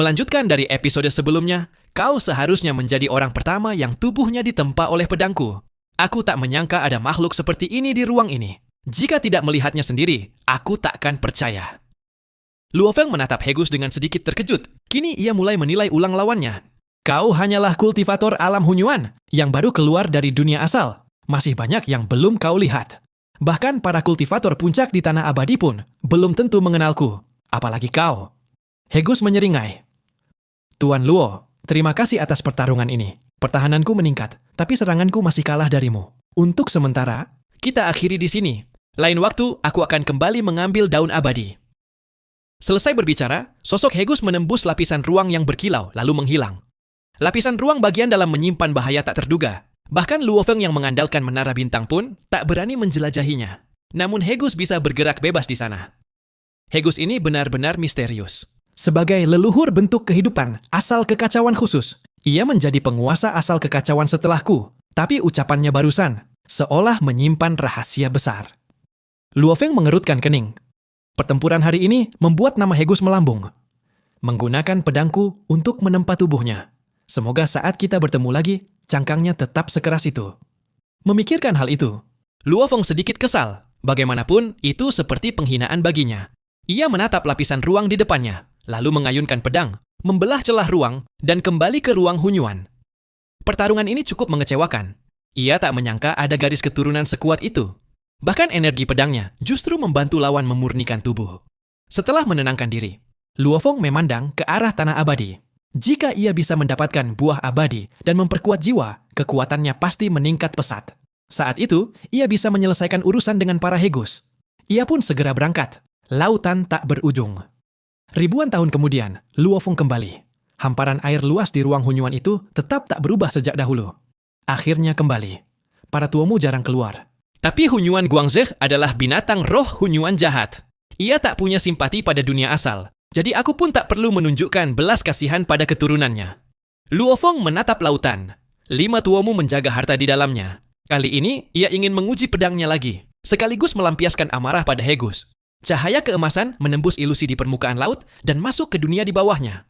Melanjutkan dari episode sebelumnya, kau seharusnya menjadi orang pertama yang tubuhnya ditempa oleh pedangku. Aku tak menyangka ada makhluk seperti ini di ruang ini. Jika tidak melihatnya sendiri, aku takkan percaya. Luo Feng menatap He Gus dengan sedikit terkejut. Kini ia mulai menilai ulang lawannya. Kau hanyalah kultivator alam Hunyuan yang baru keluar dari dunia asal. Masih banyak yang belum kau lihat. Bahkan para kultivator puncak di Tanah Abadi pun belum tentu mengenalku. Apalagi kau. He Gus menyeringai. Tuan Luo, terima kasih atas pertarungan ini. Pertahananku meningkat, tapi seranganku masih kalah darimu. Untuk sementara, kita akhiri di sini. Lain waktu, aku akan kembali mengambil daun abadi. Selesai berbicara, sosok He Gus menembus lapisan ruang yang berkilau, lalu menghilang. Lapisan ruang bagian dalam menyimpan bahaya tak terduga. Bahkan Luo Feng yang mengandalkan menara bintang pun tak berani menjelajahinya. Namun He Gus bisa bergerak bebas di sana. He Gus ini benar-benar misterius. Sebagai leluhur bentuk kehidupan asal kekacauan khusus, ia menjadi penguasa asal kekacauan setelahku. Tapi ucapannya barusan, seolah menyimpan rahasia besar. Luo Feng mengerutkan kening. Pertempuran hari ini membuat nama He Gus melambung. Menggunakan pedangku untuk menempa tubuhnya. Semoga saat kita bertemu lagi, cangkangnya tetap sekeras itu. Memikirkan hal itu, Luo Feng sedikit kesal. Bagaimanapun, itu seperti penghinaan baginya. Ia menatap lapisan ruang di depannya, lalu mengayunkan pedang, membelah celah ruang, dan kembali ke ruang Hunyuan. Pertarungan ini cukup mengecewakan. Ia tak menyangka ada garis keturunan sekuat itu. Bahkan energi pedangnya justru membantu lawan memurnikan tubuh. Setelah menenangkan diri, Luo Feng memandang ke arah Tanah Abadi. Jika ia bisa mendapatkan buah abadi dan memperkuat jiwa, kekuatannya pasti meningkat pesat. Saat itu, ia bisa menyelesaikan urusan dengan para He Gus. Ia pun segera berangkat. Lautan tak berujung. Ribuan tahun kemudian, Luo Feng kembali. Hamparan air luas di ruang Hunyuan itu tetap tak berubah sejak dahulu. Akhirnya kembali. Para tuamu jarang keluar. Tapi Hunyuan Guangzhe adalah binatang roh Hunyuan jahat. Ia tak punya simpati pada dunia asal. Jadi aku pun tak perlu menunjukkan belas kasihan pada keturunannya. Luo Feng menatap lautan. 5 tuamu menjaga harta di dalamnya. Kali ini, ia ingin menguji pedangnya lagi. Sekaligus melampiaskan amarah pada He Gus. Cahaya keemasan menembus ilusi di permukaan laut dan masuk ke dunia di bawahnya.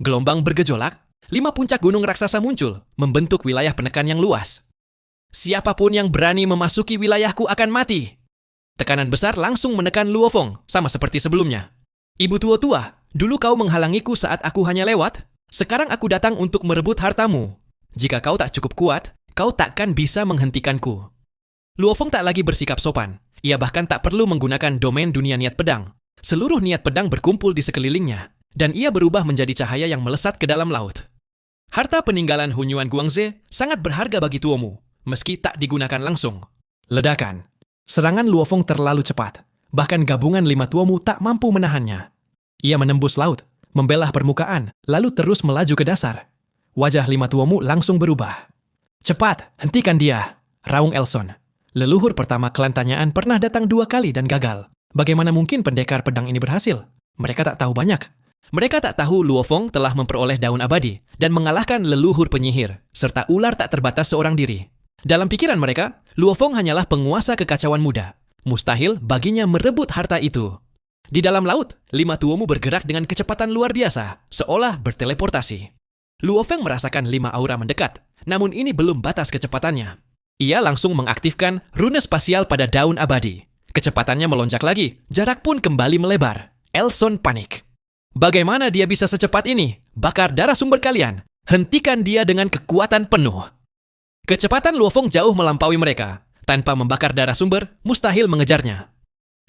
Gelombang bergejolak, 5 puncak gunung raksasa muncul, membentuk wilayah penekan yang luas. Siapapun yang berani memasuki wilayahku akan mati. Tekanan besar langsung menekan Luo Feng, sama seperti sebelumnya. Ibu tua-tua, dulu kau menghalangiku saat aku hanya lewat. Sekarang aku datang untuk merebut hartamu. Jika kau tak cukup kuat, kau takkan bisa menghentikanku. Luo Feng tak lagi bersikap sopan. Ia bahkan tak perlu menggunakan domain dunia niat pedang. Seluruh niat pedang berkumpul di sekelilingnya, dan ia berubah menjadi cahaya yang melesat ke dalam laut. Harta peninggalan Hunyuan Guangzhe sangat berharga bagi tuamu, meski tak digunakan langsung. Ledakan. Serangan Luo Feng terlalu cepat. Bahkan gabungan 5 tuamu tak mampu menahannya. Ia menembus laut, membelah permukaan, lalu terus melaju ke dasar. Wajah 5 tuamu langsung berubah. Cepat, hentikan dia, raung Elson. Leluhur pertama klan Tanyaan pernah datang 2 kali dan gagal. Bagaimana mungkin pendekar pedang ini berhasil? Mereka tak tahu banyak. Mereka tak tahu Luo Feng telah memperoleh daun abadi dan mengalahkan leluhur penyihir, serta ular tak terbatas seorang diri. Dalam pikiran mereka, Luo Feng hanyalah penguasa kekacauan muda. Mustahil baginya merebut harta itu. Di dalam laut, 5 tuamu bergerak dengan kecepatan luar biasa, seolah berteleportasi. Luo Feng merasakan 5 aura mendekat, namun ini belum batas kecepatannya. Ia langsung mengaktifkan rune spasial pada daun abadi. Kecepatannya melonjak lagi, jarak pun kembali melebar. Elson panik. Bagaimana dia bisa secepat ini? Bakar darah sumber kalian. Hentikan dia dengan kekuatan penuh. Kecepatan Luo Feng jauh melampaui mereka. Tanpa membakar darah sumber, mustahil mengejarnya.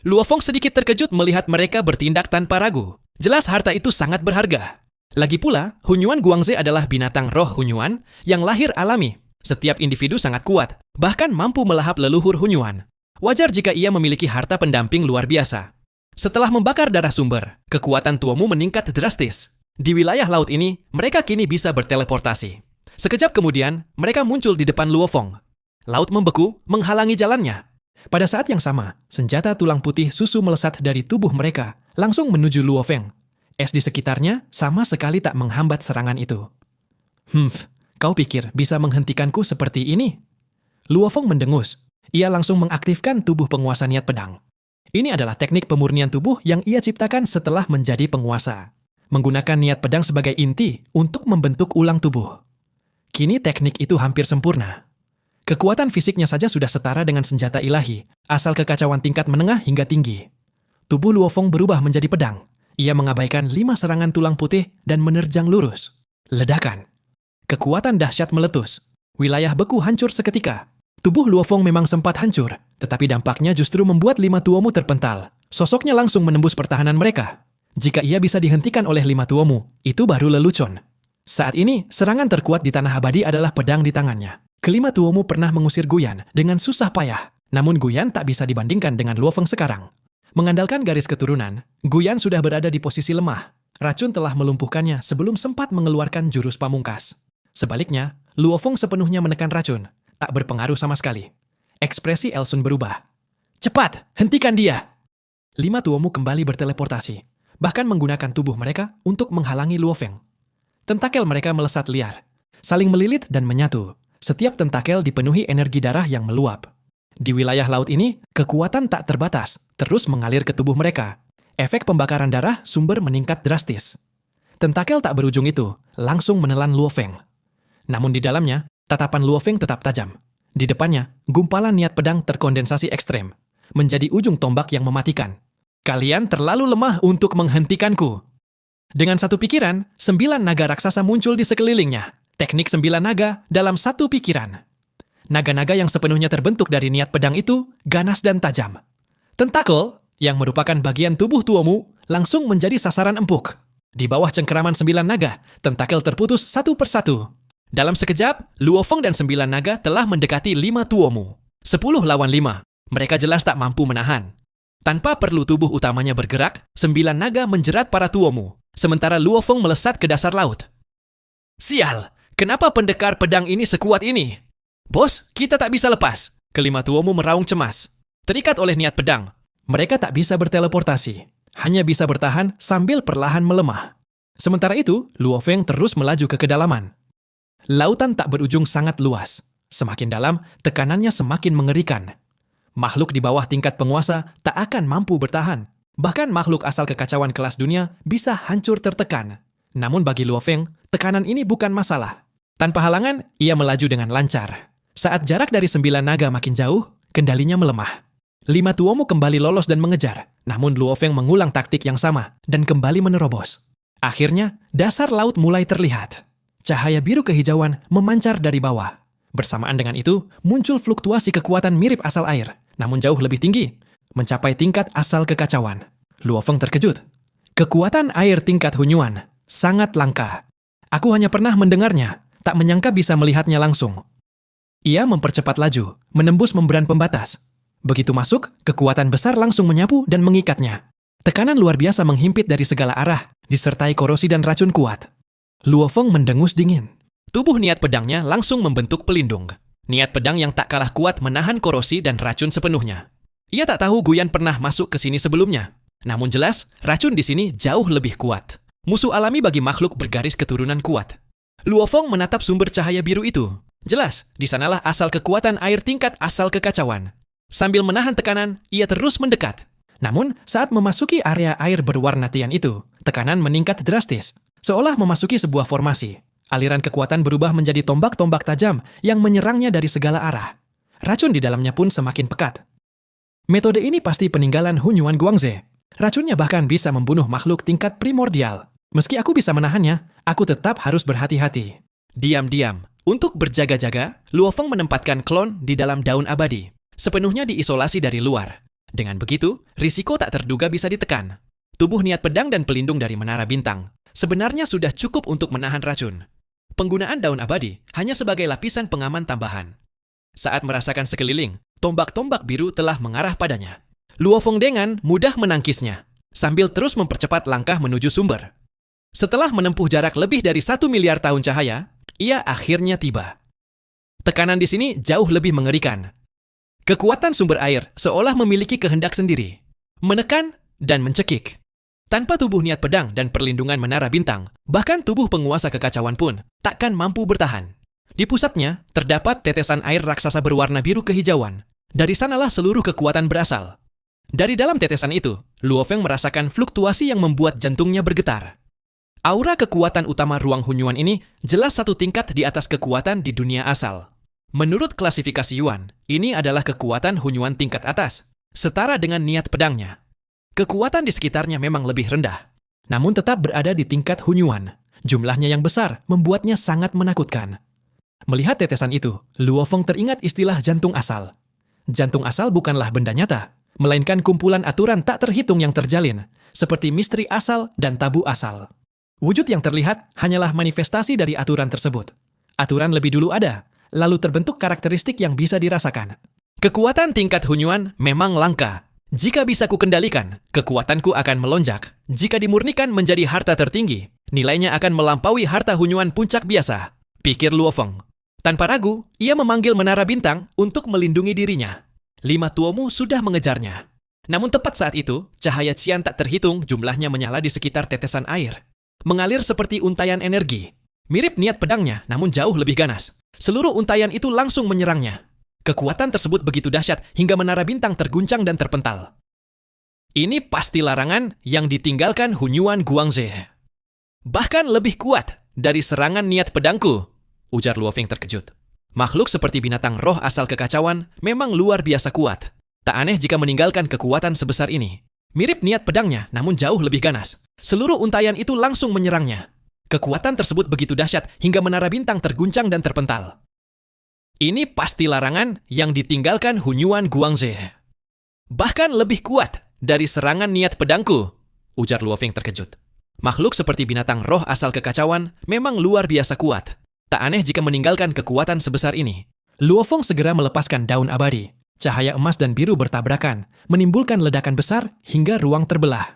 Luo Feng sedikit terkejut melihat mereka bertindak tanpa ragu. Jelas harta itu sangat berharga. Lagi pula, Hunyuan Guangzhe adalah binatang roh Hunyuan yang lahir alami. Setiap individu sangat kuat, bahkan mampu melahap leluhur Hunyuan. Wajar jika ia memiliki harta pendamping luar biasa. Setelah membakar darah sumber, kekuatan tuamu meningkat drastis. Di wilayah laut ini, mereka kini bisa berteleportasi. Sekejap kemudian, mereka muncul di depan Luo Feng. Laut membeku, menghalangi jalannya. Pada saat yang sama, senjata tulang putih susu melesat dari tubuh mereka, langsung menuju Luo Feng. Es di sekitarnya sama sekali tak menghambat serangan itu. Kau pikir bisa menghentikanku seperti ini? Luo Feng mendengus. Ia langsung mengaktifkan tubuh penguasa niat pedang. Ini adalah teknik pemurnian tubuh yang ia ciptakan setelah menjadi penguasa. menggunakan niat pedang sebagai inti untuk membentuk ulang tubuh. Kini teknik itu hampir sempurna. Kekuatan fisiknya saja sudah setara dengan senjata ilahi, asal kekacauan tingkat menengah hingga tinggi. Tubuh Luo Feng berubah menjadi pedang. Ia mengabaikan 5 serangan tulang putih dan menerjang lurus. Ledakan. Kekuatan dahsyat meletus. Wilayah beku hancur seketika. Tubuh Luo Feng memang sempat hancur, tetapi dampaknya justru membuat 5 tuomu terpental. Sosoknya langsung menembus pertahanan mereka. Jika ia bisa dihentikan oleh 5 tuomu, itu baru lelucon. Saat ini, serangan terkuat di Tanah Abadi adalah pedang di tangannya. Kelima tuomu pernah mengusir Guyan dengan susah payah, namun Guyan tak bisa dibandingkan dengan Luo Feng sekarang. Mengandalkan garis keturunan, Guyan sudah berada di posisi lemah. Racun telah melumpuhkannya sebelum sempat mengeluarkan jurus pamungkas. Sebaliknya, Luo Feng sepenuhnya menekan racun, tak berpengaruh sama sekali. Ekspresi Elsun berubah. "Cepat, hentikan dia!" 5 tuomu kembali berteleportasi, bahkan menggunakan tubuh mereka untuk menghalangi Luo Feng. Tentakel mereka melesat liar, saling melilit dan menyatu. Setiap tentakel dipenuhi energi darah yang meluap. Di wilayah laut ini, kekuatan tak terbatas, terus mengalir ke tubuh mereka. Efek pembakaran darah sumber meningkat drastis. Tentakel tak berujung itu langsung menelan Luo Feng. Namun di dalamnya, tatapan Luo Feng tetap tajam. Di depannya, gumpalan niat pedang terkondensasi ekstrem, menjadi ujung tombak yang mematikan. "Kalian terlalu lemah untuk menghentikanku." Dengan satu pikiran, 9 naga raksasa muncul di sekelilingnya. Teknik 9 naga dalam satu pikiran. Naga-naga yang sepenuhnya terbentuk dari niat pedang itu ganas dan tajam. Tentakel, yang merupakan bagian tubuh tuomu, langsung menjadi sasaran empuk. Di bawah cengkeraman 9 naga, tentakel terputus satu persatu. Dalam sekejap, Luo Feng dan 9 naga telah mendekati 5 tuomu. 10 lawan 5. Mereka jelas tak mampu menahan. Tanpa perlu tubuh utamanya bergerak, 9 naga menjerat para tuomu, sementara Luo Feng melesat ke dasar laut. "Sial! Kenapa pendekar pedang ini sekuat ini?" "Bos, kita tak bisa lepas." Kelima tuomu meraung cemas. Terikat oleh niat pedang, mereka tak bisa berteleportasi. Hanya bisa bertahan sambil perlahan melemah. Sementara itu, Luo Feng terus melaju ke kedalaman. Lautan tak berujung sangat luas. Semakin dalam, tekanannya semakin mengerikan. Makhluk di bawah tingkat penguasa tak akan mampu bertahan. Bahkan makhluk asal kekacauan kelas dunia bisa hancur tertekan. Namun bagi Luo Feng, tekanan ini bukan masalah. Tanpa halangan, ia melaju dengan lancar. Saat jarak dari 9 naga makin jauh, kendalinya melemah. 5 tuomu kembali lolos dan mengejar, namun Luo Feng mengulang taktik yang sama dan kembali menerobos. Akhirnya, dasar laut mulai terlihat. Cahaya biru kehijauan memancar dari bawah. Bersamaan dengan itu, muncul fluktuasi kekuatan mirip asal air, namun jauh lebih tinggi, mencapai tingkat asal kekacauan. Luo Feng terkejut. Kekuatan air tingkat Hunyuan sangat langka. Aku hanya pernah mendengarnya, tak menyangka bisa melihatnya langsung. Ia mempercepat laju, menembus membran pembatas. Begitu masuk, kekuatan besar langsung menyapu dan mengikatnya. Tekanan luar biasa menghimpit dari segala arah, disertai korosi dan racun kuat. Luo Feng mendengus dingin. Tubuh niat pedangnya langsung membentuk pelindung. Niat pedang yang tak kalah kuat menahan korosi dan racun sepenuhnya. Ia tak tahu Guyan pernah masuk ke sini sebelumnya. Namun jelas, racun di sini jauh lebih kuat. Musuh alami bagi makhluk bergaris keturunan kuat. Luo Feng menatap sumber cahaya biru itu. Jelas, di sanalah asal kekuatan air tingkat asal kekacauan. Sambil menahan tekanan, ia terus mendekat. Namun, saat memasuki area air berwarna tian itu, tekanan meningkat drastis, seolah memasuki sebuah formasi. Aliran kekuatan berubah menjadi tombak-tombak tajam yang menyerangnya dari segala arah. Racun di dalamnya pun semakin pekat. Metode ini pasti peninggalan Hunyuan Guangze. Racunnya bahkan bisa membunuh makhluk tingkat primordial. Meski aku bisa menahannya, aku tetap harus berhati-hati. Diam-diam, untuk berjaga-jaga, Luo Feng menempatkan klon di dalam daun abadi, sepenuhnya diisolasi dari luar. Dengan begitu, risiko tak terduga bisa ditekan. Tubuh niat pedang dan pelindung dari menara bintang sebenarnya sudah cukup untuk menahan racun. Penggunaan daun abadi hanya sebagai lapisan pengaman tambahan. Saat merasakan sekeliling, tombak-tombak biru telah mengarah padanya. Luo Feng dengan mudah menangkisnya, sambil terus mempercepat langkah menuju sumber. Setelah menempuh jarak lebih dari 1 miliar tahun cahaya, ia akhirnya tiba. Tekanan di sini jauh lebih mengerikan. Kekuatan sumber air seolah memiliki kehendak sendiri, menekan dan mencekik. Tanpa tubuh niat pedang dan perlindungan menara bintang, bahkan tubuh penguasa kekacauan pun takkan mampu bertahan. Di pusatnya, terdapat tetesan air raksasa berwarna biru kehijauan. Dari sanalah seluruh kekuatan berasal. Dari dalam tetesan itu, Luo Feng merasakan fluktuasi yang membuat jantungnya bergetar. Aura kekuatan utama ruang Hunyuan ini jelas satu tingkat di atas kekuatan di dunia asal. Menurut klasifikasi Yuan, ini adalah kekuatan Hunyuan tingkat atas, setara dengan niat pedangnya. Kekuatan di sekitarnya memang lebih rendah, namun tetap berada di tingkat Hunyuan. Jumlahnya yang besar membuatnya sangat menakutkan. Melihat tetesan itu, Luo Feng teringat istilah jantung asal. Jantung asal bukanlah benda nyata, melainkan kumpulan aturan tak terhitung yang terjalin, seperti misteri asal dan tabu asal. Wujud yang terlihat hanyalah manifestasi dari aturan tersebut. Aturan lebih dulu ada, lalu terbentuk karakteristik yang bisa dirasakan. Kekuatan tingkat Hunyuan memang langka. Jika bisa kukendalikan, kekuatanku akan melonjak. Jika dimurnikan menjadi harta tertinggi, nilainya akan melampaui harta Hunyuan puncak biasa, pikir Luo Feng. Tanpa ragu, ia memanggil menara bintang untuk melindungi dirinya. 5 tuomu sudah mengejarnya. Namun tepat saat itu, cahaya cian tak terhitung jumlahnya menyala di sekitar tetesan air. Mengalir seperti untayan energi. Mirip niat pedangnya, namun jauh lebih ganas. Seluruh untayan itu langsung menyerangnya. Kekuatan tersebut begitu dahsyat hingga menara bintang terguncang dan terpental. Ini pasti larangan yang ditinggalkan Hunyuan Guangze. Bahkan lebih kuat dari serangan niat pedangku, ujar Luo Feng terkejut. Makhluk seperti binatang roh asal kekacauan memang luar biasa kuat. Tak aneh jika meninggalkan kekuatan sebesar ini. Mirip niat pedangnya, namun jauh lebih ganas. Seluruh untayan itu langsung menyerangnya. Kekuatan tersebut begitu dahsyat hingga menara bintang terguncang dan terpental. Ini pasti larangan yang ditinggalkan Hunyuan Guangze. Bahkan lebih kuat dari serangan niat pedangku, ujar Luo Feng terkejut. Makhluk seperti binatang roh asal kekacauan memang luar biasa kuat. Tak aneh jika meninggalkan kekuatan sebesar ini. Luo Feng segera melepaskan daun abadi. Cahaya emas dan biru bertabrakan, menimbulkan ledakan besar hingga ruang terbelah.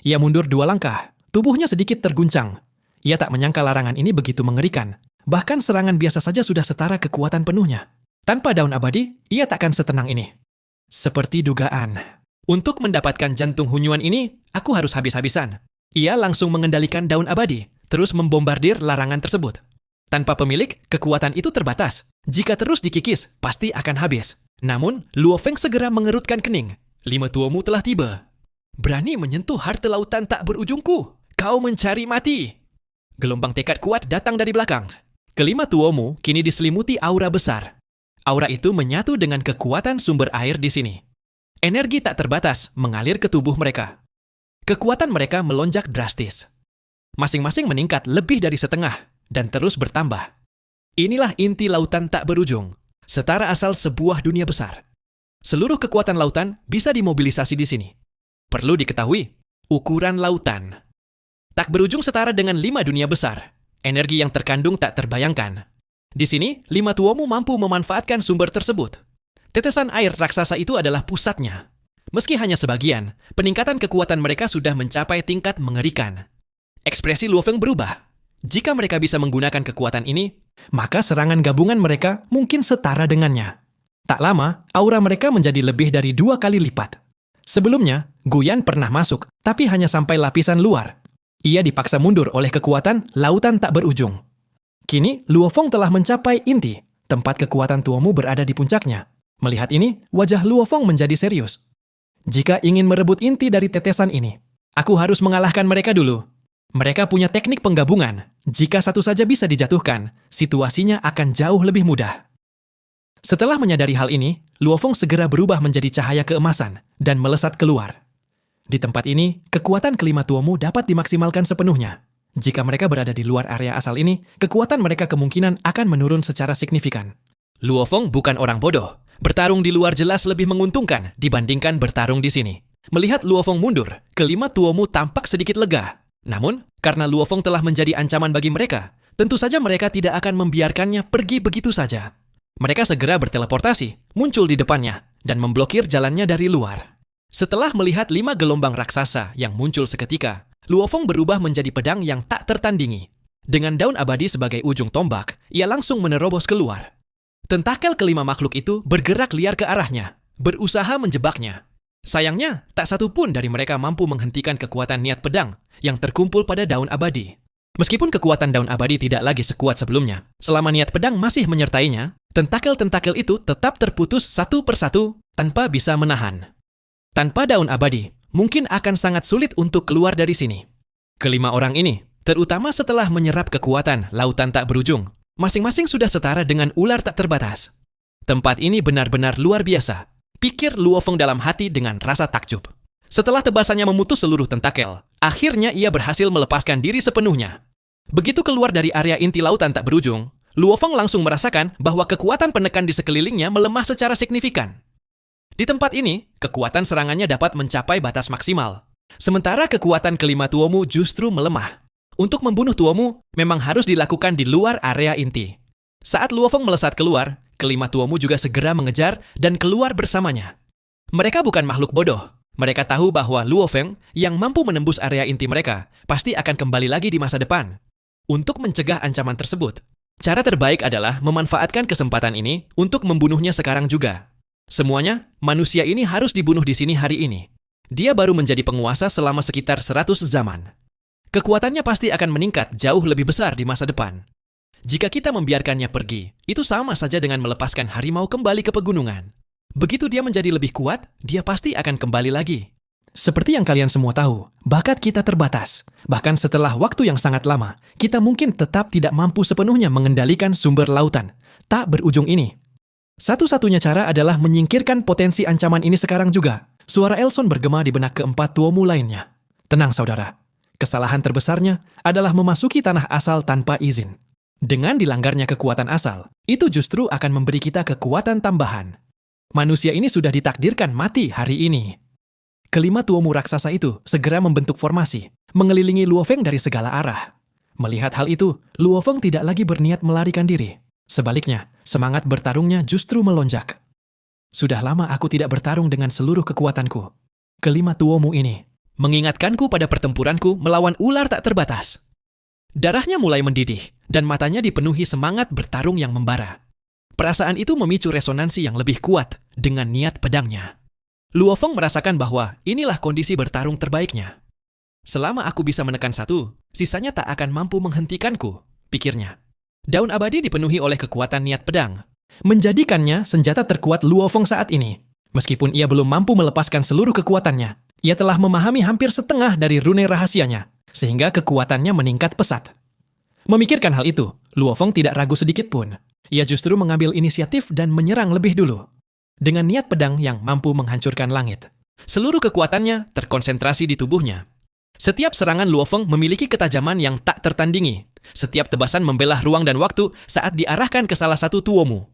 Ia mundur 2 langkah, tubuhnya sedikit terguncang. Ia tak menyangka larangan ini begitu mengerikan. Bahkan serangan biasa saja sudah setara kekuatan penuhnya. Tanpa daun abadi, ia takkan setenang ini. Seperti dugaan. Untuk mendapatkan jantung Hunyuan ini, aku harus habis-habisan. Ia langsung mengendalikan daun abadi, terus membombardir larangan tersebut. Tanpa pemilik, kekuatan itu terbatas. Jika terus dikikis, pasti akan habis. Namun, Luo Feng segera mengerutkan kening. 5 tuomu telah tiba. Berani menyentuh harta lautan tak berujungku. Kau mencari mati. Gelombang tekad kuat datang dari belakang. Kelima tuomu kini diselimuti aura besar. Aura itu menyatu dengan kekuatan sumber air di sini. Energi tak terbatas mengalir ke tubuh mereka. Kekuatan mereka melonjak drastis. Masing-masing meningkat lebih dari setengah dan terus bertambah. Inilah inti lautan tak berujung, setara asal sebuah dunia besar. Seluruh kekuatan lautan bisa dimobilisasi di sini. Perlu diketahui, ukuran lautan tak berujung setara dengan 5 dunia besar. Energi yang terkandung tak terbayangkan. Di sini, 5 tuomu mampu memanfaatkan sumber tersebut. Tetesan air raksasa itu adalah pusatnya. Meski hanya sebagian, peningkatan kekuatan mereka sudah mencapai tingkat mengerikan. Ekspresi Luo Feng berubah. Jika mereka bisa menggunakan kekuatan ini, maka serangan gabungan mereka mungkin setara dengannya. Tak lama, aura mereka menjadi lebih dari 2 kali lipat. Sebelumnya, Guyan pernah masuk, tapi hanya sampai lapisan luar. Ia dipaksa mundur oleh kekuatan lautan tak berujung. Kini, Luo Feng telah mencapai inti, tempat kekuatan tuomu berada di puncaknya. Melihat ini, wajah Luo Feng menjadi serius. Jika ingin merebut inti dari tetesan ini, aku harus mengalahkan mereka dulu. Mereka punya teknik penggabungan. Jika satu saja bisa dijatuhkan, situasinya akan jauh lebih mudah. Setelah menyadari hal ini, Luo Feng segera berubah menjadi cahaya keemasan dan melesat keluar. Di tempat ini, kekuatan kelima tuomu dapat dimaksimalkan sepenuhnya. Jika mereka berada di luar area asal ini, kekuatan mereka kemungkinan akan menurun secara signifikan. Luo Feng bukan orang bodoh. Bertarung di luar jelas lebih menguntungkan dibandingkan bertarung di sini. Melihat Luo Feng mundur, kelima tuomu tampak sedikit lega. Namun, karena Luo Feng telah menjadi ancaman bagi mereka, tentu saja mereka tidak akan membiarkannya pergi begitu saja. Mereka segera berteleportasi, muncul di depannya, dan memblokir jalannya dari luar. Setelah melihat 5 gelombang raksasa yang muncul seketika, Luo Feng berubah menjadi pedang yang tak tertandingi. Dengan daun abadi sebagai ujung tombak, ia langsung menerobos keluar. Tentakel kelima makhluk itu bergerak liar ke arahnya, berusaha menjebaknya. Sayangnya, tak satu pun dari mereka mampu menghentikan kekuatan niat pedang yang terkumpul pada daun abadi. Meskipun kekuatan daun abadi tidak lagi sekuat sebelumnya, selama niat pedang masih menyertainya, tentakel-tentakel itu tetap terputus satu persatu tanpa bisa menahan. Tanpa daun abadi, mungkin akan sangat sulit untuk keluar dari sini. Kelima orang ini terutama setelah menyerap kekuatan lautan tak berujung. Masing-masing sudah setara dengan ular tak terbatas. Tempat ini benar-benar luar biasa, pikir Luo Feng dalam hati dengan rasa takjub. Setelah tebasannya memutus seluruh tentakel, akhirnya ia berhasil melepaskan diri sepenuhnya. Begitu keluar dari area inti lautan tak berujung, Luo Feng langsung merasakan bahwa kekuatan penekan di sekelilingnya melemah secara signifikan. Di tempat ini, kekuatan serangannya dapat mencapai batas maksimal. Sementara kekuatan kelima Tuomu justru melemah. Untuk membunuh Tuomu, memang harus dilakukan di luar area inti. Saat Luo Feng melesat keluar, kelima Tuomu juga segera mengejar dan keluar bersamanya. Mereka bukan makhluk bodoh. Mereka tahu bahwa Luo Feng yang mampu menembus area inti mereka pasti akan kembali lagi di masa depan. Untuk mencegah ancaman tersebut, cara terbaik adalah memanfaatkan kesempatan ini untuk membunuhnya sekarang juga. Semuanya, manusia ini harus dibunuh di sini hari ini. Dia baru menjadi penguasa selama sekitar 100 zaman. Kekuatannya pasti akan meningkat jauh lebih besar di masa depan. Jika kita membiarkannya pergi, itu sama saja dengan melepaskan harimau kembali ke pegunungan. Begitu dia menjadi lebih kuat, dia pasti akan kembali lagi. Seperti yang kalian semua tahu, bakat kita terbatas. Bahkan setelah waktu yang sangat lama, kita mungkin tetap tidak mampu sepenuhnya mengendalikan sumber lautan tak berujung ini. Satu-satunya cara adalah menyingkirkan potensi ancaman ini sekarang juga. Suara Elson bergema di benak keempat Tuomu lainnya. Tenang saudara, kesalahan terbesarnya adalah memasuki tanah asal tanpa izin. Dengan dilanggarnya kekuatan asal, itu justru akan memberi kita kekuatan tambahan. Manusia ini sudah ditakdirkan mati hari ini. Kelima Tuomu raksasa itu segera membentuk formasi, mengelilingi Luo Feng dari segala arah. Melihat hal itu, Luo Feng tidak lagi berniat melarikan diri. Sebaliknya, semangat bertarungnya justru melonjak. Sudah lama aku tidak bertarung dengan seluruh kekuatanku. Kelima Tuomu ini mengingatkanku pada pertempuranku melawan ular tak terbatas. Darahnya mulai mendidih, dan matanya dipenuhi semangat bertarung yang membara. Perasaan itu memicu resonansi yang lebih kuat dengan niat pedangnya. Luo Feng merasakan bahwa inilah kondisi bertarung terbaiknya. Selama aku bisa menekan satu, sisanya tak akan mampu menghentikanku, pikirnya. Daun abadi dipenuhi oleh kekuatan niat pedang, menjadikannya senjata terkuat Luo Feng saat ini. Meskipun ia belum mampu melepaskan seluruh kekuatannya, ia telah memahami hampir setengah dari rune rahasianya, sehingga kekuatannya meningkat pesat. Memikirkan hal itu, Luo Feng tidak ragu sedikit pun. Ia justru mengambil inisiatif dan menyerang lebih dulu. Dengan niat pedang yang mampu menghancurkan langit. Seluruh kekuatannya terkonsentrasi di tubuhnya. Setiap serangan Luo Feng memiliki ketajaman yang tak tertandingi. Setiap tebasan membelah ruang dan waktu saat diarahkan ke salah satu Tuomu.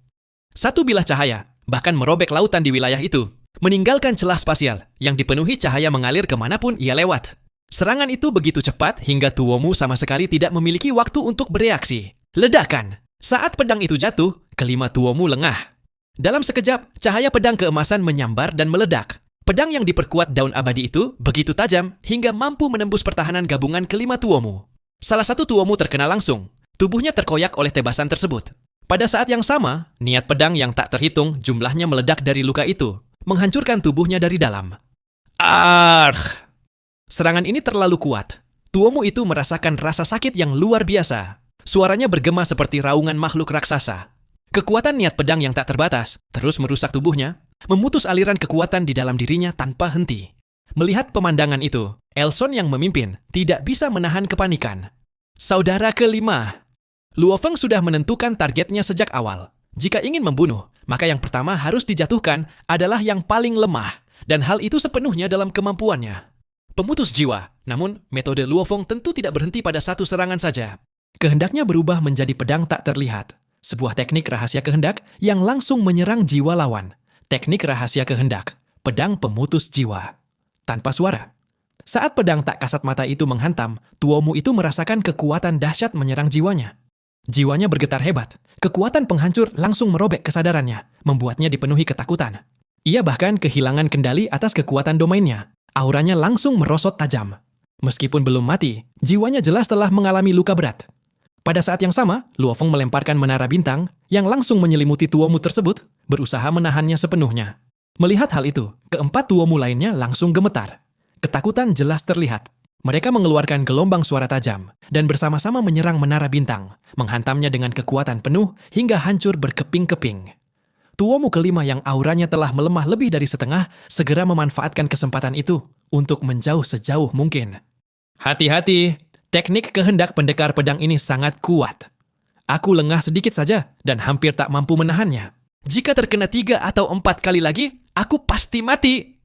Satu bilah cahaya, bahkan merobek lautan di wilayah itu, meninggalkan celah spasial yang dipenuhi cahaya mengalir kemanapun ia lewat. Serangan itu begitu cepat hingga Tuomu sama sekali tidak memiliki waktu untuk bereaksi. Ledakan! Saat pedang itu jatuh, kelima Tuomu lengah. Dalam sekejap, cahaya pedang keemasan menyambar dan meledak. Pedang yang diperkuat daun abadi itu begitu tajam hingga mampu menembus pertahanan gabungan kelima Tuomu. Salah satu Tuomu terkena langsung. Tubuhnya terkoyak oleh tebasan tersebut. Pada saat yang sama, niat pedang yang tak terhitung jumlahnya meledak dari luka itu, menghancurkan tubuhnya dari dalam. Argh! Serangan ini terlalu kuat. Tuomu itu merasakan rasa sakit yang luar biasa. Suaranya bergema seperti raungan makhluk raksasa. Kekuatan niat pedang yang tak terbatas terus merusak tubuhnya, memutus aliran kekuatan di dalam dirinya tanpa henti. Melihat pemandangan itu, Elson yang memimpin tidak bisa menahan kepanikan. Saudara kelima, Luo Feng sudah menentukan targetnya sejak awal. Jika ingin membunuh, maka yang pertama harus dijatuhkan adalah yang paling lemah, dan hal itu sepenuhnya dalam kemampuannya. Pemutus jiwa, namun metode Luo Feng tentu tidak berhenti pada satu serangan saja. Kehendaknya berubah menjadi pedang tak terlihat. Sebuah teknik rahasia kehendak yang langsung menyerang jiwa lawan. Teknik rahasia kehendak, pedang pemutus jiwa. Tanpa suara. Saat pedang tak kasat mata itu menghantam, Tuomu itu merasakan kekuatan dahsyat menyerang jiwanya. Jiwanya bergetar hebat. Kekuatan penghancur langsung merobek kesadarannya, membuatnya dipenuhi ketakutan. Ia bahkan kehilangan kendali atas kekuatan domainnya. Auranya langsung merosot tajam. Meskipun belum mati, jiwanya jelas telah mengalami luka berat. Pada saat yang sama, Luo Feng melemparkan menara bintang yang langsung menyelimuti Tuomu tersebut, berusaha menahannya sepenuhnya. Melihat hal itu, keempat Tuomu lainnya langsung gemetar. Ketakutan jelas terlihat. Mereka mengeluarkan gelombang suara tajam dan bersama-sama menyerang menara bintang, menghantamnya dengan kekuatan penuh hingga hancur berkeping-keping. Tuomu kelima yang auranya telah melemah lebih dari setengah segera memanfaatkan kesempatan itu untuk menjauh sejauh mungkin. Hati-hati, Teknik kehendak pendekar pedang ini sangat kuat. Aku lengah sedikit saja dan hampir tak mampu menahannya. Jika terkena 3 atau 4 kali lagi, aku pasti mati.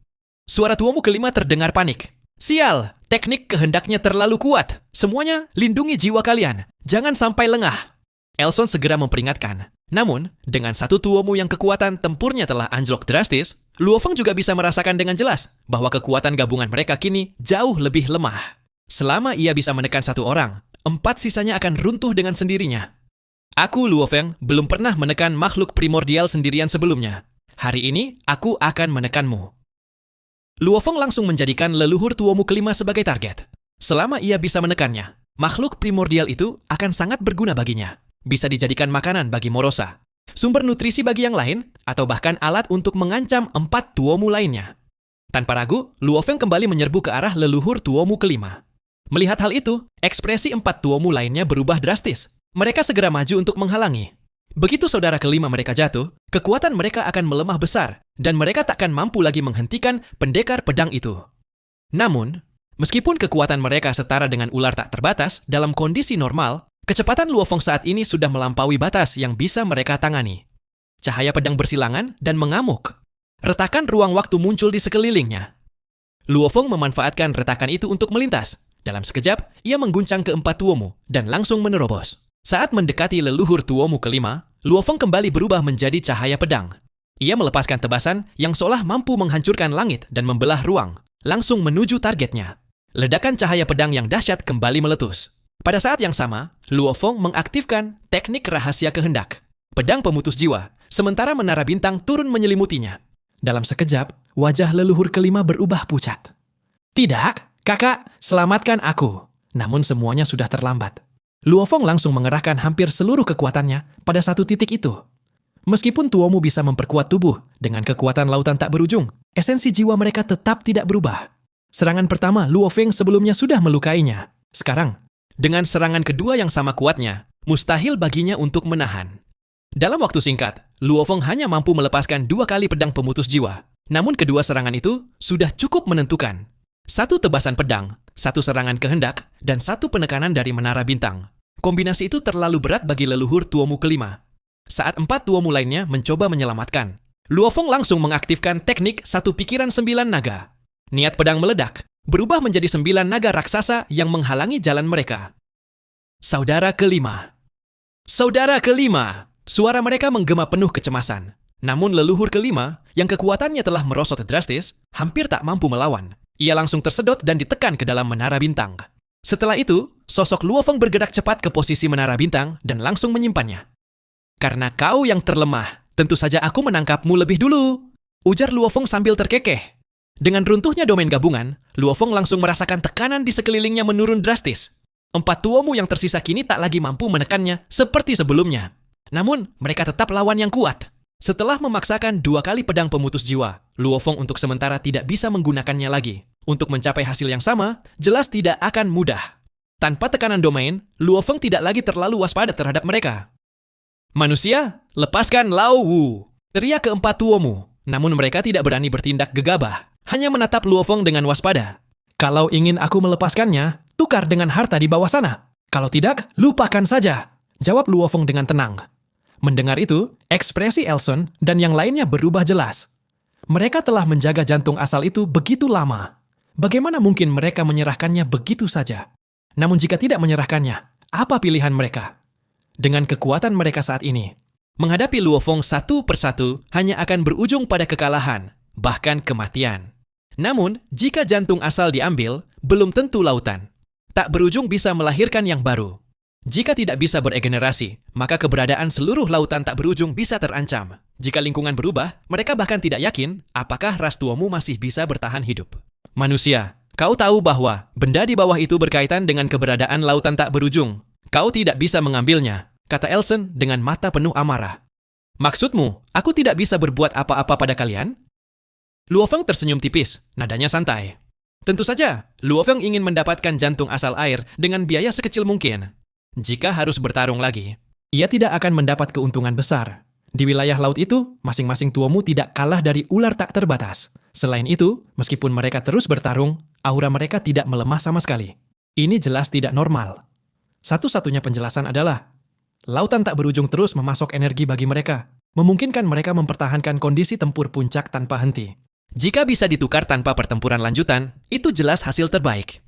Suara tuamu kelima terdengar panik. Sial, teknik kehendaknya terlalu kuat. Semuanya lindungi jiwa kalian. Jangan sampai lengah. Elson segera memperingatkan. Namun, dengan satu tuomu yang kekuatan tempurnya telah anjlok drastis, Luo Feng juga bisa merasakan dengan jelas bahwa kekuatan gabungan mereka kini jauh lebih lemah. Selama ia bisa menekan satu orang, 4 sisanya akan runtuh dengan sendirinya. Aku, Luo Feng, belum pernah menekan makhluk primordial sendirian sebelumnya. Hari ini, aku akan menekanmu. Luo Feng langsung menjadikan leluhur tuomu kelima sebagai target. Selama ia bisa menekannya, makhluk primordial itu akan sangat berguna baginya. Bisa dijadikan makanan bagi Morosa, sumber nutrisi bagi yang lain, atau bahkan alat untuk mengancam 4 tuomu lainnya. Tanpa ragu, Luo Feng kembali menyerbu ke arah leluhur tuomu kelima. Melihat hal itu, ekspresi 4 tuomu lainnya berubah drastis. Mereka segera maju untuk menghalangi. Begitu saudara kelima mereka jatuh, kekuatan mereka akan melemah besar, dan mereka takkan mampu lagi menghentikan pendekar pedang itu. Namun, meskipun kekuatan mereka setara dengan ular tak terbatas dalam kondisi normal, kecepatan Luo Feng saat ini sudah melampaui batas yang bisa mereka tangani. Cahaya pedang bersilangan dan mengamuk. Retakan ruang waktu muncul di sekelilingnya. Luo Feng memanfaatkan retakan itu untuk melintas. Dalam sekejap, ia mengguncang keempat tuomu dan langsung menerobos. Saat mendekati leluhur tuomu kelima, Luo Feng kembali berubah menjadi cahaya pedang. Ia melepaskan tebasan yang seolah mampu menghancurkan langit dan membelah ruang, langsung menuju targetnya. Ledakan cahaya pedang yang dahsyat kembali meletus. Pada saat yang sama, Luo Feng mengaktifkan teknik rahasia kehendak, pedang pemutus jiwa, sementara menara bintang turun menyelimutinya. Dalam sekejap, wajah leluhur kelima berubah pucat. Tidak, kakak, selamatkan aku. Namun semuanya sudah terlambat. Luo Feng langsung mengerahkan hampir seluruh kekuatannya pada satu titik itu. Meskipun tuomu bisa memperkuat tubuh dengan kekuatan lautan tak berujung, esensi jiwa mereka tetap tidak berubah. Serangan pertama Luo Feng sebelumnya sudah melukainya. Sekarang, dengan serangan kedua yang sama kuatnya, mustahil baginya untuk menahan. Dalam waktu singkat, Luo Feng hanya mampu melepaskan 2 kali pedang pemutus jiwa. Namun kedua serangan itu sudah cukup menentukan. 1 tebasan pedang, 1 serangan kehendak, dan 1 penekanan dari menara bintang. Kombinasi itu terlalu berat bagi leluhur tuomu kelima. Saat 4 tuomu lainnya mencoba menyelamatkan, Luo Feng langsung mengaktifkan teknik 1 pikiran 9 naga. Niat pedang meledak, berubah menjadi 9 naga raksasa yang menghalangi jalan mereka. Saudara kelima. Saudara kelima! Suara mereka menggema penuh kecemasan. Namun leluhur kelima, yang kekuatannya telah merosot drastis, hampir tak mampu melawan. Ia langsung tersedot dan ditekan ke dalam menara bintang. Setelah itu, sosok Luo Feng bergerak cepat ke posisi menara bintang dan langsung menyimpannya. Karena kau yang terlemah, tentu saja aku menangkapmu lebih dulu, ujar Luo Feng sambil terkekeh. Dengan runtuhnya domain gabungan, Luo Feng langsung merasakan tekanan di sekelilingnya menurun drastis. 4 tuomu yang tersisa kini tak lagi mampu menekannya seperti sebelumnya. Namun, mereka tetap lawan yang kuat. Setelah memaksakan 2 kali pedang pemutus jiwa, Luo Feng untuk sementara tidak bisa menggunakannya lagi. Untuk mencapai hasil yang sama, jelas tidak akan mudah. Tanpa tekanan domain, Luo Feng tidak lagi terlalu waspada terhadap mereka. Manusia, lepaskan Lao Wu! Teriak keempat tuomu. Namun mereka tidak berani bertindak gegabah, hanya menatap Luo Feng dengan waspada. Kalau ingin aku melepaskannya, tukar dengan harta di bawah sana. Kalau tidak, lupakan saja, jawab Luo Feng dengan tenang. Mendengar itu, ekspresi Elson dan yang lainnya berubah jelas. Mereka telah menjaga jantung asal itu begitu lama. Bagaimana mungkin mereka menyerahkannya begitu saja? Namun jika tidak menyerahkannya, apa pilihan mereka? Dengan kekuatan mereka saat ini, menghadapi Luo Feng satu persatu hanya akan berujung pada kekalahan, bahkan kematian. Namun, jika jantung asal diambil, belum tentu lautan. Tak berujung bisa melahirkan yang baru. Jika tidak bisa beregenerasi, maka keberadaan seluruh lautan tak berujung bisa terancam. Jika lingkungan berubah, mereka bahkan tidak yakin apakah ras tuamu masih bisa bertahan hidup. Manusia, kau tahu bahwa benda di bawah itu berkaitan dengan keberadaan lautan tak berujung. Kau tidak bisa mengambilnya, kata Elson dengan mata penuh amarah. Maksudmu, aku tidak bisa berbuat apa-apa pada kalian? Luo Feng tersenyum tipis, nadanya santai. Tentu saja, Luo Feng ingin mendapatkan jantung asal air dengan biaya sekecil mungkin. Jika harus bertarung lagi, ia tidak akan mendapat keuntungan besar. Di wilayah laut itu, masing-masing tuomu tidak kalah dari ular tak terbatas. Selain itu, meskipun mereka terus bertarung, aura mereka tidak melemah sama sekali. Ini jelas tidak normal. Satu-satunya penjelasan adalah lautan tak berujung terus memasok energi bagi mereka, memungkinkan mereka mempertahankan kondisi tempur puncak tanpa henti. Jika bisa ditukar tanpa pertempuran lanjutan, itu jelas hasil terbaik.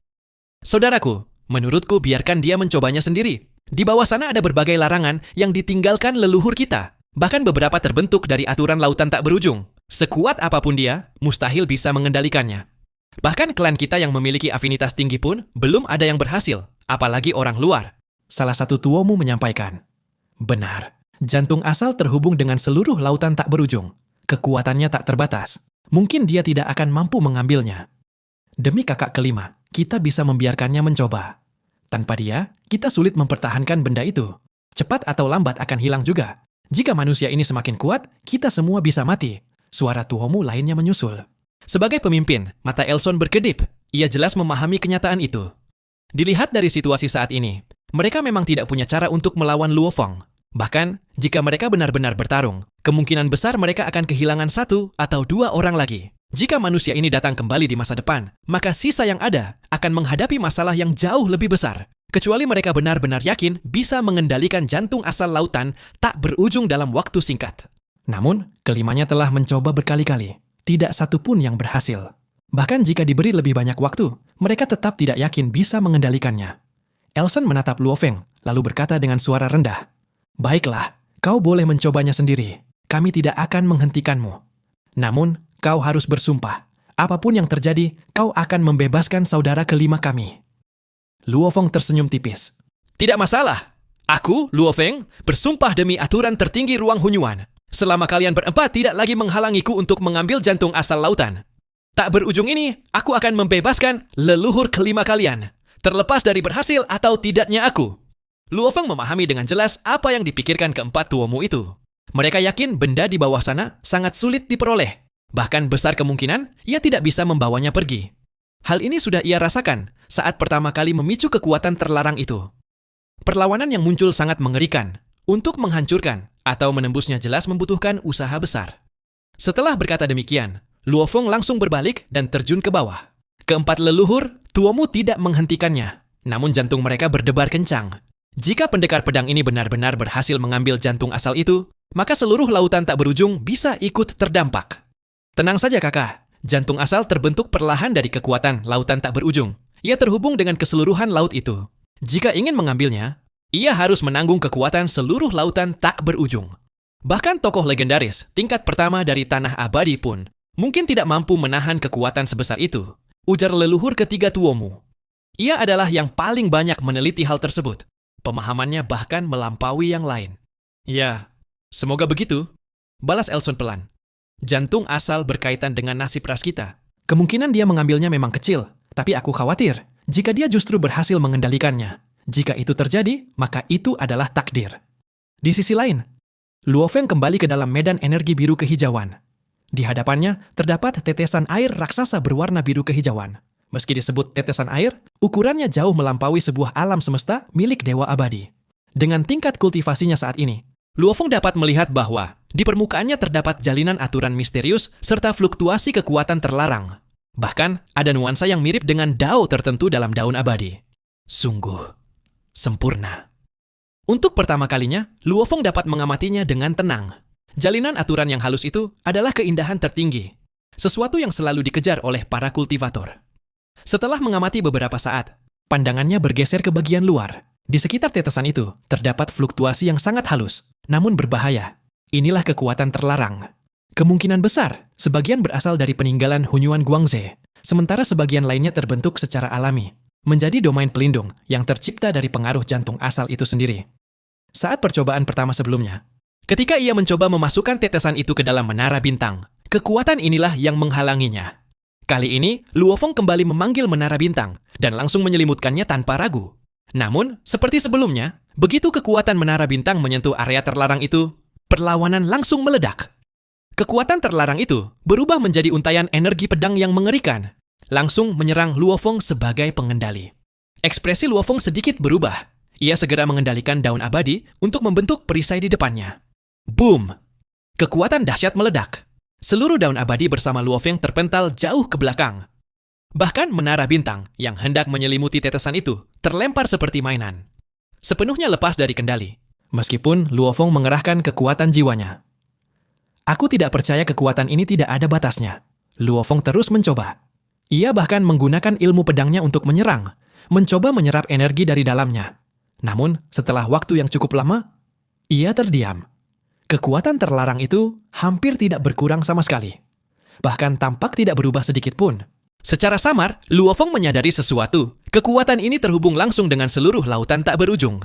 Saudaraku, menurutku biarkan dia mencobanya sendiri. Di bawah sana ada berbagai larangan yang ditinggalkan leluhur kita. Bahkan beberapa terbentuk dari aturan lautan tak berujung. Sekuat apapun dia, mustahil bisa mengendalikannya. Bahkan klan kita yang memiliki afinitas tinggi pun belum ada yang berhasil, apalagi orang luar. Salah satu tuomu menyampaikan, benar, jantung asal terhubung dengan seluruh lautan tak berujung. Kekuatannya tak terbatas. Mungkin dia tidak akan mampu mengambilnya. Demi kakak kelima, kita bisa membiarkannya mencoba. Tanpa dia, kita sulit mempertahankan benda itu. Cepat atau lambat akan hilang juga. Jika manusia ini semakin kuat, kita semua bisa mati. Suara tuomu lainnya menyusul. Sebagai pemimpin, mata Elson berkedip. Ia jelas memahami kenyataan itu. Dilihat dari situasi saat ini, mereka memang tidak punya cara untuk melawan Luo Feng. Bahkan, jika mereka benar-benar bertarung, kemungkinan besar mereka akan kehilangan 1 atau 2 orang lagi. Jika manusia ini datang kembali di masa depan, maka sisa yang ada akan menghadapi masalah yang jauh lebih besar. Kecuali mereka benar-benar yakin bisa mengendalikan jantung asal lautan tak berujung dalam waktu singkat. Namun, kelimanya telah mencoba berkali-kali. Tidak satu pun yang berhasil. Bahkan jika diberi lebih banyak waktu, mereka tetap tidak yakin bisa mengendalikannya. Elson menatap Luo Feng, lalu berkata dengan suara rendah, "Baiklah, kau boleh mencobanya sendiri. Kami tidak akan menghentikanmu. Namun, kau harus bersumpah. Apapun yang terjadi, kau akan membebaskan saudara kelima kami." Luo Feng tersenyum tipis. "Tidak masalah. Aku, Luo Feng, bersumpah demi aturan tertinggi ruang Hunyuan. Selama kalian berempat tidak lagi menghalangiku untuk mengambil jantung asal lautan. Tak berujung ini, aku akan membebaskan leluhur kelima kalian, terlepas dari berhasil atau tidaknya aku." Luo Feng memahami dengan jelas apa yang dipikirkan keempat tuomu itu. Mereka yakin benda di bawah sana sangat sulit diperoleh. Bahkan besar kemungkinan ia tidak bisa membawanya pergi. Hal ini sudah ia rasakan saat pertama kali memicu kekuatan terlarang itu. Perlawanan yang muncul sangat mengerikan. Untuk menghancurkan atau menembusnya jelas membutuhkan usaha besar. Setelah berkata demikian, Luo Feng langsung berbalik dan terjun ke bawah. Keempat leluhur, tuomu tidak menghentikannya. Namun jantung mereka berdebar kencang. Jika pendekar pedang ini benar-benar berhasil mengambil jantung asal itu, maka seluruh lautan tak berujung bisa ikut terdampak. Tenang saja kakak, jantung asal terbentuk perlahan dari kekuatan lautan tak berujung. Ia terhubung dengan keseluruhan laut itu. Jika ingin mengambilnya, ia harus menanggung kekuatan seluruh lautan tak berujung. Bahkan tokoh legendaris tingkat pertama dari Tanah Abadi pun mungkin tidak mampu menahan kekuatan sebesar itu, ujar leluhur ketiga tuomu. Ia adalah yang paling banyak meneliti hal tersebut. Pemahamannya bahkan melampaui yang lain. "Ya, semoga begitu," balas Elson pelan. "Jantung asal berkaitan dengan nasib ras kita. Kemungkinan dia mengambilnya memang kecil, tapi aku khawatir jika dia justru berhasil mengendalikannya. Jika itu terjadi, maka itu adalah takdir." Di sisi lain, Luo Feng kembali ke dalam medan energi biru kehijauan. Di hadapannya terdapat tetesan air raksasa berwarna biru kehijauan. Meski disebut tetesan air, ukurannya jauh melampaui sebuah alam semesta milik Dewa Abadi. Dengan tingkat kultivasinya saat ini, Luo Feng dapat melihat bahwa di permukaannya terdapat jalinan aturan misterius serta fluktuasi kekuatan terlarang. Bahkan ada nuansa yang mirip dengan dao tertentu dalam daun abadi. Sungguh sempurna. Untuk pertama kalinya, Luo Feng dapat mengamatinya dengan tenang. Jalinan aturan yang halus itu adalah keindahan tertinggi, sesuatu yang selalu dikejar oleh para kultivator. Setelah mengamati beberapa saat, pandangannya bergeser ke bagian luar. Di sekitar tetesan itu, terdapat fluktuasi yang sangat halus, namun berbahaya. Inilah kekuatan terlarang. Kemungkinan besar, sebagian berasal dari peninggalan Hunyuan Guangze, sementara sebagian lainnya terbentuk secara alami, menjadi domain pelindung yang tercipta dari pengaruh jantung asal itu sendiri. Saat percobaan pertama sebelumnya, ketika ia mencoba memasukkan tetesan itu ke dalam menara bintang, kekuatan inilah yang menghalanginya. Kali ini, Luo Feng kembali memanggil menara bintang dan langsung menyelimutkannya tanpa ragu. Namun, seperti sebelumnya, begitu kekuatan menara bintang menyentuh area terlarang itu, perlawanan langsung meledak. Kekuatan terlarang itu berubah menjadi untayan energi pedang yang mengerikan, langsung menyerang Luo Feng sebagai pengendali. Ekspresi Luo Feng sedikit berubah. Ia segera mengendalikan daun abadi untuk membentuk perisai di depannya. Boom! Kekuatan dahsyat meledak. Seluruh daun abadi bersama Luo Feng terpental jauh ke belakang. Bahkan menara bintang yang hendak menyelimuti tetesan itu terlempar seperti mainan. Sepenuhnya lepas dari kendali, meskipun Luo Feng mengerahkan kekuatan jiwanya. Aku tidak percaya kekuatan ini tidak ada batasnya. Luo Feng terus mencoba. Ia bahkan menggunakan ilmu pedangnya untuk menyerang, mencoba menyerap energi dari dalamnya. Namun, setelah waktu yang cukup lama, ia terdiam. Kekuatan terlarang itu hampir tidak berkurang sama sekali. Bahkan tampak tidak berubah sedikit pun. Secara samar, Luo Feng menyadari sesuatu. Kekuatan ini terhubung langsung dengan seluruh lautan tak berujung.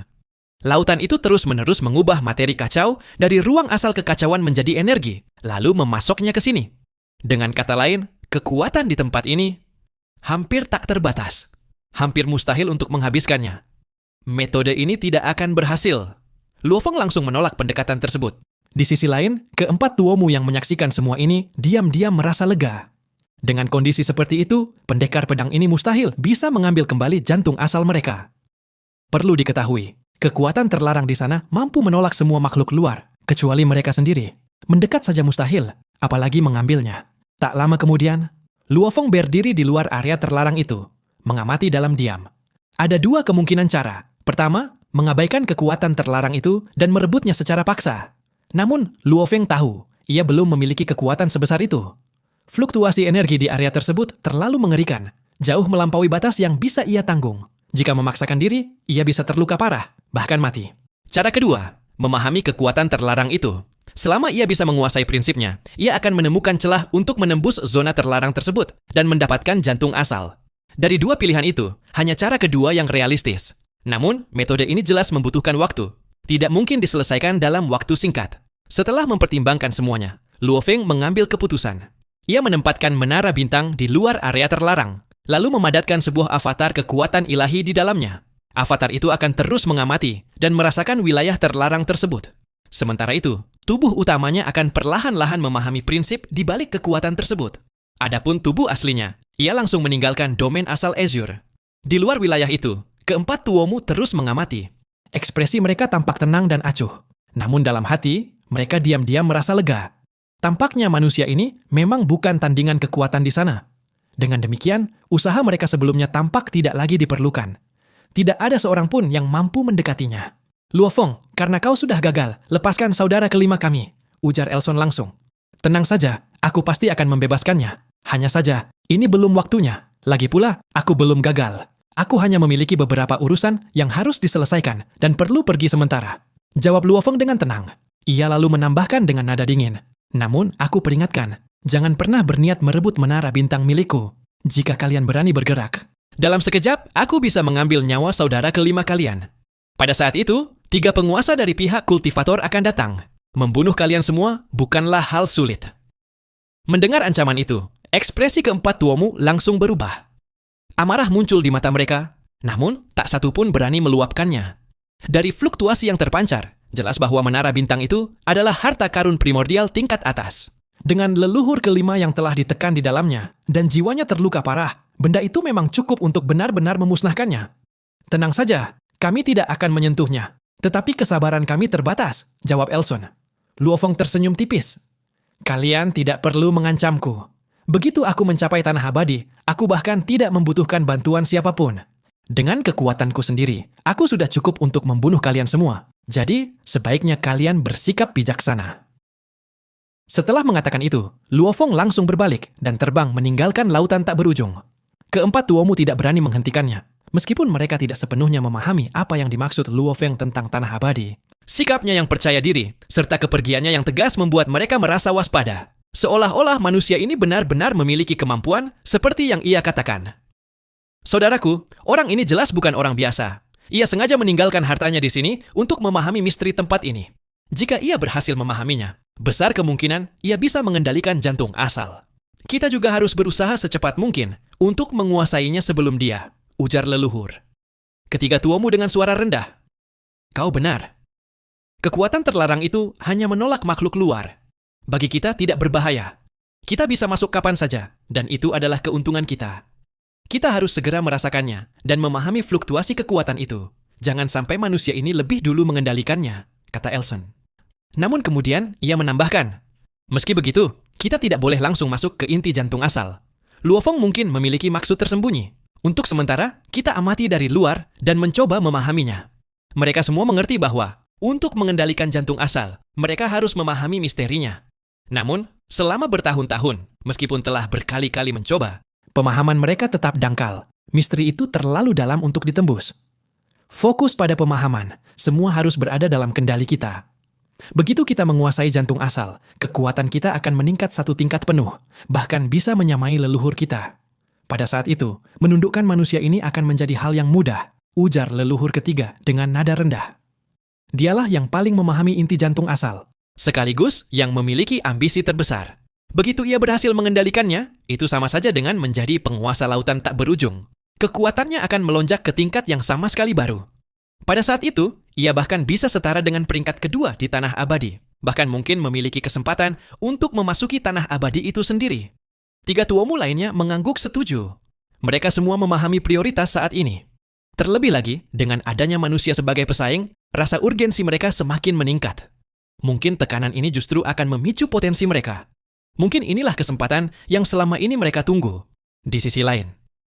Lautan itu terus-menerus mengubah materi kacau dari ruang asal kekacauan menjadi energi, lalu memasoknya ke sini. Dengan kata lain, kekuatan di tempat ini hampir tak terbatas. Hampir mustahil untuk menghabiskannya. Metode ini tidak akan berhasil. Luo Feng langsung menolak pendekatan tersebut. Di sisi lain, keempat tuomu yang menyaksikan semua ini diam-diam merasa lega. Dengan kondisi seperti itu, pendekar pedang ini mustahil bisa mengambil kembali jantung asal mereka. Perlu diketahui, kekuatan terlarang di sana mampu menolak semua makhluk luar, kecuali mereka sendiri. Mendekat saja mustahil, apalagi mengambilnya. Tak lama kemudian, Luo Feng berdiri di luar area terlarang itu, mengamati dalam diam. Ada dua kemungkinan cara. Pertama, mengabaikan kekuatan terlarang itu dan merebutnya secara paksa. Namun, Luo Feng tahu, ia belum memiliki kekuatan sebesar itu. Fluktuasi energi di area tersebut terlalu mengerikan, jauh melampaui batas yang bisa ia tanggung. Jika memaksakan diri, ia bisa terluka parah, bahkan mati. Cara kedua, memahami kekuatan terlarang itu. Selama ia bisa menguasai prinsipnya, ia akan menemukan celah untuk menembus zona terlarang tersebut dan mendapatkan jantung asal. Dari dua pilihan itu, hanya cara kedua yang realistis. Namun, metode ini jelas membutuhkan waktu. Tidak mungkin diselesaikan dalam waktu singkat. Setelah mempertimbangkan semuanya, Luo Feng mengambil keputusan. Ia menempatkan menara bintang di luar area terlarang, lalu memadatkan sebuah avatar kekuatan ilahi di dalamnya. Avatar itu akan terus mengamati dan merasakan wilayah terlarang tersebut. Sementara itu, tubuh utamanya akan perlahan-lahan memahami prinsip di balik kekuatan tersebut. Adapun tubuh aslinya, ia langsung meninggalkan domain asal Azure. Di luar wilayah itu, keempat tuomu terus mengamati. Ekspresi mereka tampak tenang dan acuh. Namun dalam hati, mereka diam-diam merasa lega. Tampaknya manusia ini memang bukan tandingan kekuatan di sana. Dengan demikian, usaha mereka sebelumnya tampak tidak lagi diperlukan. Tidak ada seorang pun yang mampu mendekatinya. Luo Feng, karena kau sudah gagal, lepaskan saudara kelima kami, ujar Elson langsung. Tenang saja, aku pasti akan membebaskannya. Hanya saja, ini belum waktunya. Lagi pula, aku belum gagal. Aku hanya memiliki beberapa urusan yang harus diselesaikan dan perlu pergi sementara. Jawab Luo Feng dengan tenang. Ia lalu menambahkan dengan nada dingin. Namun, aku peringatkan, jangan pernah berniat merebut menara bintang milikku. Jika kalian berani bergerak, dalam sekejap, aku bisa mengambil nyawa saudara kelima kalian. Pada saat itu, 3 penguasa dari pihak kultivator akan datang. Membunuh kalian semua bukanlah hal sulit. Mendengar ancaman itu, ekspresi keempat tuomu langsung berubah. Amarah muncul di mata mereka, namun tak satu pun berani meluapkannya. Dari fluktuasi yang terpancar, jelas bahwa menara bintang itu adalah harta karun primordial tingkat atas. Dengan leluhur kelima yang telah ditekan di dalamnya, dan jiwanya terluka parah, benda itu memang cukup untuk benar-benar memusnahkannya. Tenang saja, kami tidak akan menyentuhnya. Tetapi kesabaran kami terbatas, jawab Elson. Luo Feng tersenyum tipis. Kalian tidak perlu mengancamku. Begitu aku mencapai tanah abadi, aku bahkan tidak membutuhkan bantuan siapapun. Dengan kekuatanku sendiri, aku sudah cukup untuk membunuh kalian semua. Jadi, sebaiknya kalian bersikap bijaksana. Setelah mengatakan itu, Luo Feng langsung berbalik dan terbang meninggalkan lautan tak berujung. Keempat tuomu tidak berani menghentikannya, meskipun mereka tidak sepenuhnya memahami apa yang dimaksud Luo Feng tentang tanah abadi. Sikapnya yang percaya diri, serta kepergiannya yang tegas membuat mereka merasa waspada. Seolah-olah manusia ini benar-benar memiliki kemampuan seperti yang ia katakan. Saudaraku, orang ini jelas bukan orang biasa. Ia sengaja meninggalkan hartanya di sini untuk memahami misteri tempat ini. Jika ia berhasil memahaminya, besar kemungkinan ia bisa mengendalikan jantung asal. Kita juga harus berusaha secepat mungkin untuk menguasainya sebelum dia, ujar leluhur. Ketiga tuamu dengan suara rendah. Kau benar. Kekuatan terlarang itu hanya menolak makhluk luar. Bagi kita tidak berbahaya. Kita bisa masuk kapan saja, dan itu adalah keuntungan kita. Kita harus segera merasakannya dan memahami fluktuasi kekuatan itu. Jangan sampai manusia ini lebih dulu mengendalikannya, kata Elson. Namun kemudian ia menambahkan, meski begitu, kita tidak boleh langsung masuk ke inti jantung asal. Luo Feng mungkin memiliki maksud tersembunyi. Untuk sementara, kita amati dari luar dan mencoba memahaminya. Mereka semua mengerti bahwa untuk mengendalikan jantung asal, mereka harus memahami misterinya. Namun, selama bertahun-tahun, meskipun telah berkali-kali mencoba, pemahaman mereka tetap dangkal. Misteri itu terlalu dalam untuk ditembus. Fokus pada pemahaman, semua harus berada dalam kendali kita. Begitu kita menguasai jantung asal, kekuatan kita akan meningkat satu tingkat penuh, bahkan bisa menyamai leluhur kita. Pada saat itu, menundukkan manusia ini akan menjadi hal yang mudah, ujar leluhur ketiga dengan nada rendah. Dialah yang paling memahami inti jantung asal, sekaligus yang memiliki ambisi terbesar. Begitu ia berhasil mengendalikannya, itu sama saja dengan menjadi penguasa lautan tak berujung. Kekuatannya akan melonjak ke tingkat yang sama sekali baru. Pada saat itu, ia bahkan bisa setara dengan peringkat kedua di tanah abadi, bahkan mungkin memiliki kesempatan untuk memasuki tanah abadi itu sendiri. Tiga tuamu lainnya mengangguk setuju. Mereka semua memahami prioritas saat ini. Terlebih lagi, dengan adanya manusia sebagai pesaing, rasa urgensi mereka semakin meningkat. Mungkin tekanan ini justru akan memicu potensi mereka. Mungkin inilah kesempatan yang selama ini mereka tunggu. Di sisi lain,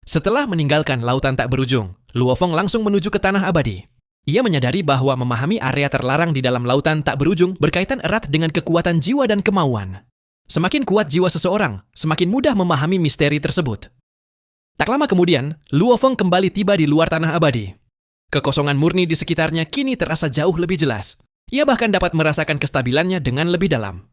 setelah meninggalkan lautan tak berujung, Luo Feng langsung menuju ke tanah abadi. Ia menyadari bahwa memahami area terlarang di dalam lautan tak berujung berkaitan erat dengan kekuatan jiwa dan kemauan. Semakin kuat jiwa seseorang, semakin mudah memahami misteri tersebut. Tak lama kemudian, Luo Feng kembali tiba di luar tanah abadi. Kekosongan murni di sekitarnya kini terasa jauh lebih jelas. Ia bahkan dapat merasakan kestabilannya dengan lebih dalam.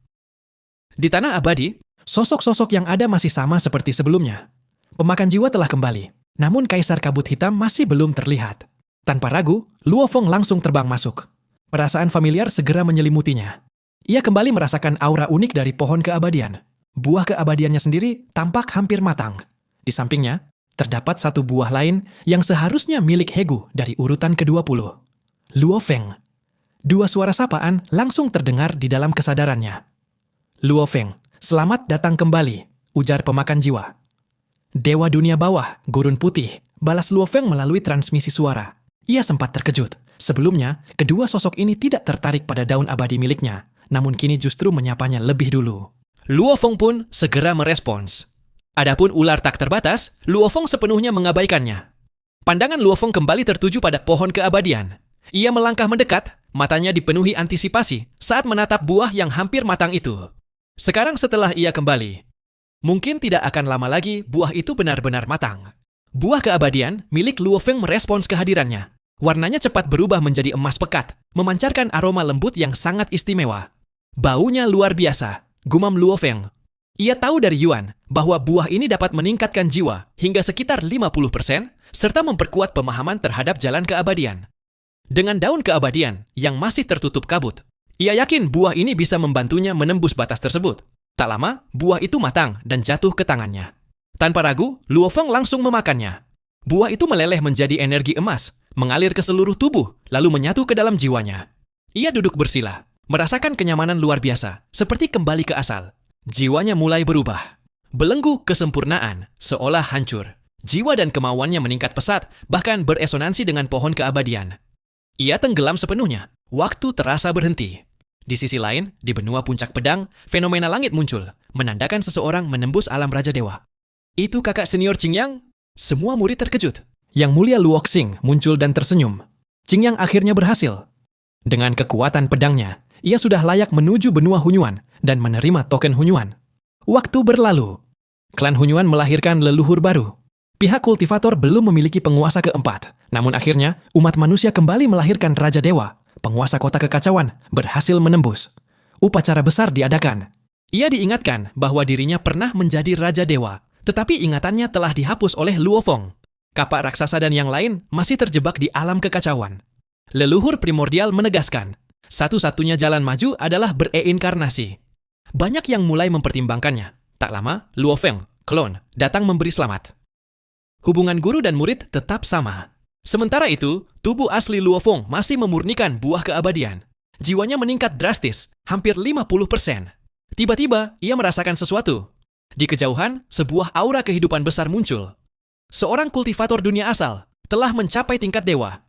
Di tanah abadi, sosok-sosok yang ada masih sama seperti sebelumnya. Pemakan jiwa telah kembali, namun Kaisar Kabut Hitam masih belum terlihat. Tanpa ragu, Luo Feng langsung terbang masuk. Perasaan familiar segera menyelimutinya. Ia kembali merasakan aura unik dari pohon keabadian. Buah keabadiannya sendiri tampak hampir matang. Di sampingnya, terdapat satu buah lain yang seharusnya milik Hegu dari urutan ke-20. Luo Feng. Dua suara sapaan langsung terdengar di dalam kesadarannya. Luo Feng, selamat datang kembali, ujar pemakan jiwa. Dewa dunia bawah, gurun putih, balas Luo Feng melalui transmisi suara. Ia sempat terkejut. Sebelumnya, kedua sosok ini tidak tertarik pada daun abadi miliknya, namun kini justru menyapanya lebih dulu. Luo Feng pun segera merespons. Adapun ular tak terbatas, Luo Feng sepenuhnya mengabaikannya. Pandangan Luo Feng kembali tertuju pada pohon keabadian. Ia melangkah mendekat, matanya dipenuhi antisipasi saat menatap buah yang hampir matang itu. Sekarang setelah ia kembali, mungkin tidak akan lama lagi buah itu benar-benar matang. Buah keabadian milik Luo Feng merespons kehadirannya. Warnanya cepat berubah menjadi emas pekat, memancarkan aroma lembut yang sangat istimewa. Baunya luar biasa, gumam Luo Feng. Ia tahu dari Yuan bahwa buah ini dapat meningkatkan jiwa hingga sekitar 50% serta memperkuat pemahaman terhadap jalan keabadian. Dengan daun keabadian yang masih tertutup kabut, ia yakin buah ini bisa membantunya menembus batas tersebut. Tak lama, buah itu matang dan jatuh ke tangannya. Tanpa ragu, Luo Feng langsung memakannya. Buah itu meleleh menjadi energi emas, mengalir ke seluruh tubuh, lalu menyatu ke dalam jiwanya. Ia duduk bersila, merasakan kenyamanan luar biasa, seperti kembali ke asal. Jiwanya mulai berubah. Belenggu kesempurnaan, seolah hancur. Jiwa dan kemauannya meningkat pesat, bahkan beresonansi dengan pohon keabadian. Ia tenggelam sepenuhnya. Waktu terasa berhenti. Di sisi lain, di benua puncak pedang, fenomena langit muncul, menandakan seseorang menembus alam Raja Dewa. Itu kakak senior Qingyang? Semua murid terkejut. Yang mulia Luoxing muncul dan tersenyum. Qingyang akhirnya berhasil. Dengan kekuatan pedangnya, ia sudah layak menuju benua Hunyuan dan menerima token Hunyuan. Waktu berlalu. Klan Hunyuan melahirkan leluhur baru. Pihak kultivator belum memiliki penguasa keempat. Namun akhirnya, umat manusia kembali melahirkan Raja Dewa. Penguasa kota kekacauan berhasil menembus. Upacara besar diadakan. Ia diingatkan bahwa dirinya pernah menjadi Raja Dewa, tetapi ingatannya telah dihapus oleh Luo Feng. Kapak raksasa dan yang lain masih terjebak di alam kekacauan. Leluhur primordial menegaskan, satu-satunya jalan maju adalah bereinkarnasi. Banyak yang mulai mempertimbangkannya. Tak lama, Luo Feng, klon, datang memberi selamat. Hubungan guru dan murid tetap sama. Sementara itu, tubuh asli Luo Feng masih memurnikan buah keabadian. Jiwanya meningkat drastis, hampir 50%. Tiba-tiba, ia merasakan sesuatu. Di kejauhan, sebuah aura kehidupan besar muncul. Seorang kultivator dunia asal telah mencapai tingkat dewa.